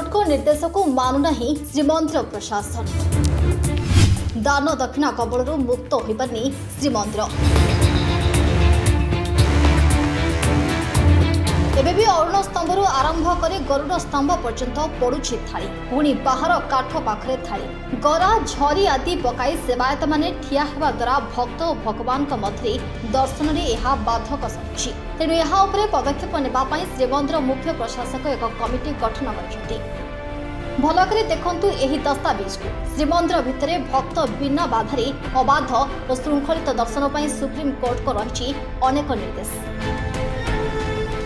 Court को निर्देश को मानुना श्रीमंदिर प्रशासन। दान दक्षिणा कबल मुक्त हो पारनी श्रीमंदिर। एबे भी अरुण स्तंभ आरंभ कर गरुड़ स्तंभ पर्यंत पड़ुछि थाली। पुणी बाहर काठ पाखरे थाली गरा झरी आदि पकाई सेवायत माने ठिया हेबा द्वारा भक्त और भगवान मध्य दर्शन में यह बाधक सरुछि। तेणु यहाँ पदक्षेप नेबा पई श्रीमंदिर मुख्य प्रशासक एक कमिटी गठन करछथि। भलकरे देखंतु एही दस्तावेज को श्रीमंदिर भितरे भक्त बिना बाधारे अबाध और श्रृंखलित दर्शन पई सुप्रीम कोर्ट को रहिछि अनेक निर्देश।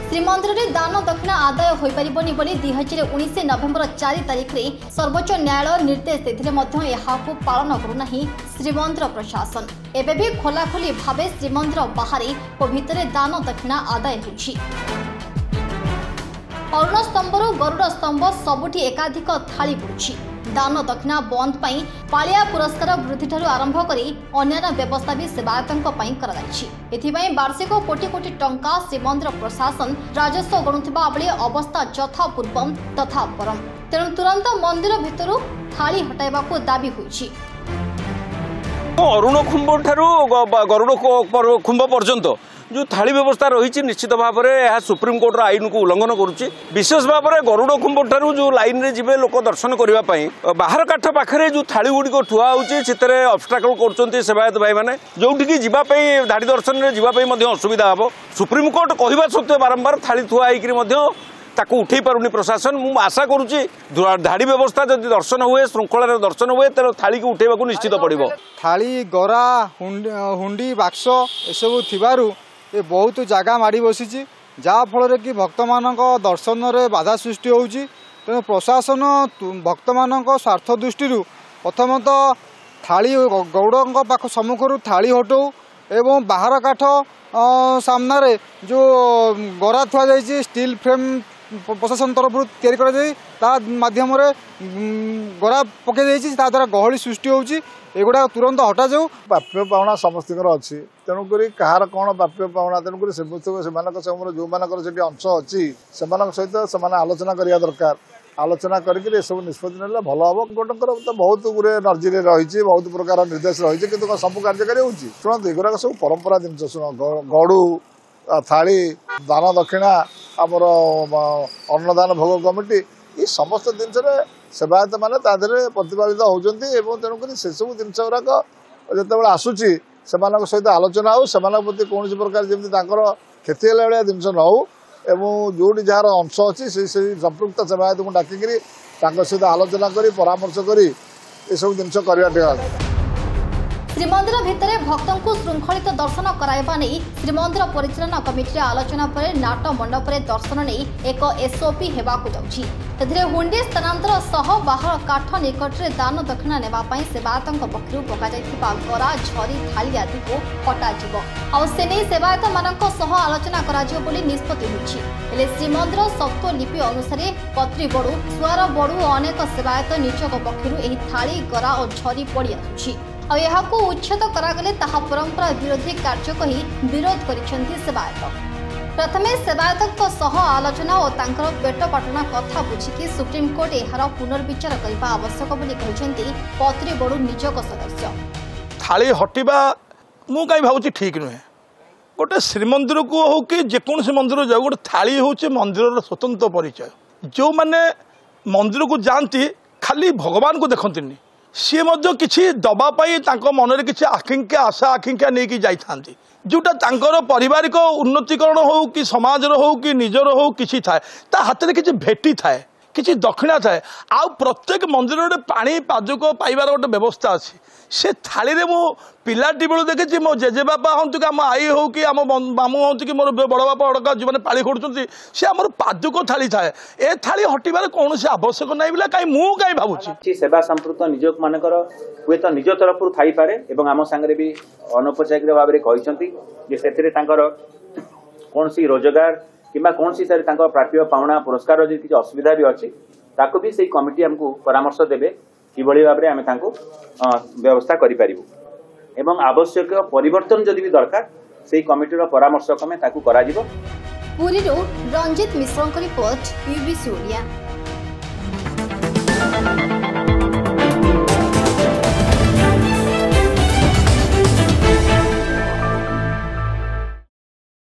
श्रीमंदिर में दान दक्षिणा आदाय हो पारिबनी बोली 2019 नवेम्बर 4 तारिख में सर्वोच्च न्यायालय निर्देश देथिले मध्य यहाकू पालन करूना श्रीमंदिर प्रशासन। एबे भी खोलाखोली भावे श्रीमंदिर बाहर और भितरे दान दक्षिणा आदाय होछि। अरुण स्तंभ गरुड़ स्तंभ सबुठी एकाधिक थाली पड़ुछि। दान दक्षिणा बंद पाई पालिया पुरस्कार वृद्धि ठारू आरंभ करी अन्य व्यवस्था भी सेवायतों एथिपाई वार्षिक कोटी कोटी टंका श्रीमंदिर प्रशासन राजस्व गणुवा बेले अवस्था यथा पूर्वम तथा परम। तेणु तुरंत मंदिर भितर थाली हटाइबाकू दाबी होइछि। अरुण खुंब ठारू गरुड़ खुंब पर्यंत जो थाली व्यवस्था रही निश्चित भाव में सुप्रीम कोर्टर आईन को उल्लंघन करुच्ची। विशेष भाव में गरुड़ खुंब ठारू जो लाइन रे जिबे लोक दर्शन करने बाहर काठ पाखे जो थाली गुड़िक ठुआ होते अब्स्ट्राकल कर सेवायत भाई मैंने जोटि जावाई धाड़ी दर्शन में जावाई असुविधा हम। सुप्रीम कोर्ट कहवा सत्वे बारंबार थाली ठुआ होकर उठे पारुनी प्रशासन। मु आशा करुच्ची धाड़ी व्यवस्था जब दर्शन हुए श्रृंखलार दर्शन हुए तेल थाली को उठेबा निश्चित पड़ो। थाली गरा हुंडी बाक्स एसबू थिबारु ये बहुत जगह माड़ी बसी जहाँफल कि भक्त मान दर्शन में बाधा सृष्टि होउछि। तेणु प्रशासन भक्त मान स्वार्थ दृष्टि प्रथमत थाली गौड़ पाख सम्मुखर थाली हटौ एवं बाहर काठ सामने जो गरा थुआ जाइए स्टील फ्रेम प्रशासन तरफ या माध्यम गरा पकई द्वारा गहली सृष्टि होउछि। एगुड़ा तुरंत हटा जाऊ। प्राप्य पावना समस्त अच्छी तेणुक कहार कौन प्राप्य पावना तेणुक से जो मानक अंश अच्छी से सहित से आलोचना करने दरकार। आलोचना करके सब निष्पत्ति ना भल हम। गोटकर तो बहुत गुरे नर्जी रही बहुत प्रकार निर्देश रही कि सब कार्यकारी हो शुणु एगुरा सब परंपरा जिन शुण गड़ू थाली दान दक्षिणा आमर अन्नदान भोग कमिटी ये समस्त जिन सेवायत मैंने प्रतिपादित होती। तेणुक से सब जिन गुराक जो आसूची से सहित आलोचना हो प्रति कौन प्रकार जमी क्षति भाया जिन न हो जोटी जार अंश अच्छी से संपृक्त सेवायत को डाकिकी सहित आलोचना कर परामर्श कर सब जिन करवा। श्रीमंदिर भितर भक्तों को श्रृंखलित दर्शन कराइबा नहीं श्रीमंदिर परिचालन कमिटी आलोचना पर नाट मंडप दर्शन नहीं एक एसओपी हेबाकू जाउछि। एथिरे हुंडी स्थानांतर सह बाहर काठ निकट में दान दक्षिणा नेबा पई सेवायतों पक्षरु पका जाइथिबा गरा झरी थाली आदि को हटा जिवो आ सेने सेवायत मानक सह आलोचना कराजियो बोली निष्पत्ति होछि। हेले श्रीमंदिर सप्तलिपि अनुसार पत्री बड़ू सुआर बड़ू अनेक सेवायत निजक पक्षरु एही थाली गरा और झरी पड़ी आछुछि। और उच्छेद करागले ताहा परंपरा विरोधी कार्य कही विरोध करिसेंती सेवायत। प्रथमे सेवायतों सह आलोचना और तांकर पेट पाटना कथा बुझिकी सुप्रीम कोर्ट यार पुनर्विचार करने आवश्यक बोली कहते पत्री बड़ू निजक सदस्य। थाली हटिबा मु कहीं भावुची ठीक नुहे। गोटे श्रीमंदिर को हो कि जेकोसी मंदिर जाओ गोटे थाली हूँ मंदिर स्वतंत्र परिचय। जो मैंने मंदिर को जाती खाली भगवान को देखती सी किसी दबापाई मन में किसी आकांक्षा आशा आकांक्षा नहीं कि जाती जोटा पारिवारिक उन्नतिकरण हो कि समाज हो कि निजर हो किसी थाए ता हाथ में किसी भेटी थाए किसी दक्षिणा थाए आ प्रत्येक मंदिर गोटे पानी पाजक पाइबार गोटे व्यवस्था अच्छी से थाली रे मो पिलाटी बेलू देखी मो जेजेबापा हूँ कि आम आई हो कि आम मामू हूँ कि मोर बड़ बापा अड़का जो मैंने पाड़ी खोड़ुंट सी आम पादुक थाली थाए ए थाली हटार कौन से आवश्यक नहीं बोले कहीं मुझे कहीं भावुची सेवा संपृक्त निजक मानकर हुए तो निज तरफ थी पारे और आम सांगे भी अनौपचारिक भाव में कहते कौन सी रोजगार कि कौन सी प्राप्य पावना पुरस्कार किसी असुविधा भी अच्छी ताको भी से कमिटी हमको परामर्श देवे कि भाव में आम व्यवस्था करूँ आवश्यक परिवर्तन जदि भी दरकार से कमिटीर परामर्श क्रमे ताकू करा जिवो। पुरी रंजित मिश्र रिपोर्ट यूबीसी ओडिया।